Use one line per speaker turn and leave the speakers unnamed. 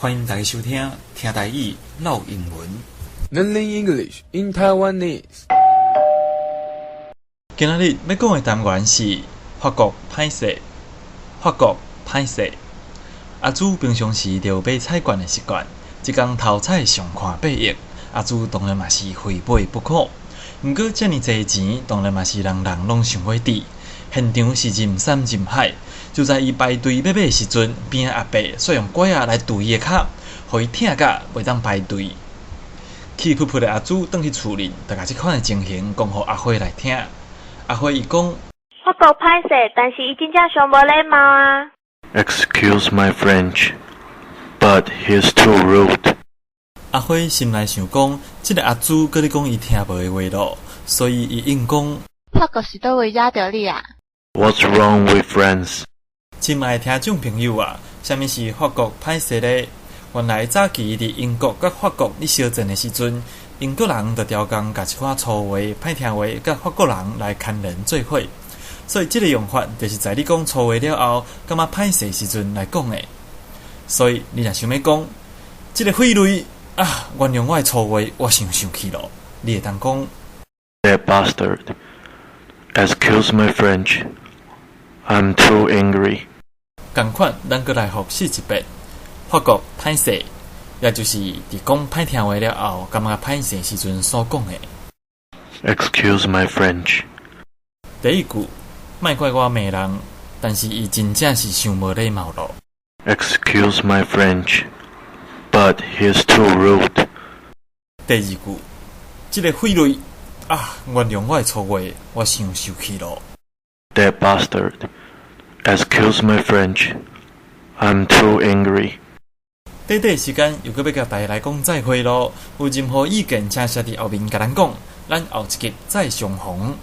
欢迎大家收听听台语唠英文。
Learning English in Taiwanese。
今仔日要讲的单元是法国歹势。法国歹势。阿朱平常时就有买菜券的习惯，一天头彩上看8亿，阿朱当然嘛是非买不可。毋过遮尔济钱，当然嘛是人人拢想要得。现场是任山任海，就在伊排队要买的时阵，边仔阿伯煞用拐仔来堵伊的脚，互伊疼甲袂当排队。气噗噗的阿朱转去厝里，就甲即款的情形讲互阿花来听。阿花伊讲：
法国歹势，但是伊真正上无礼貌啊。
Excuse my French, but he's too rude.
阿花心内想讲，即个阿朱搁咧讲伊听无的话咯，所以伊应讲：
法国是倒位惹着你啊？
What's wrong with France?
亲爱的听众朋友啊，啥物是法国歹势咧？原来早期伫英国甲法国咧相战的时阵，英国人就调工甲一寡粗话、歹听话，甲法国人来牵连做伙。所以即个用法就是在你讲粗话了后，感觉歹势时阵来讲的。所以你若想要讲，即个匪类啊，原谅我的粗话，我生气咯。你会当讲
That bastard. Excuse my French. I'm too angry.
同款，咱搁来复习一遍。法国歹势，也就是伫讲歹听话了后，感觉歹势时阵所讲的。
Excuse my French.
第一句，莫怪我骂人，但是伊真正是伤无礼貌咯。
Excuse my French, but he's too rude.
第二句，即个匪类啊，原谅我的错话，我生气咯。
That bastard. Excuse my French. I'm too angry.
短短时间又搁要甲大家来讲再会咯。有任何意见，请写伫后面甲咱讲，咱后一集再相逢。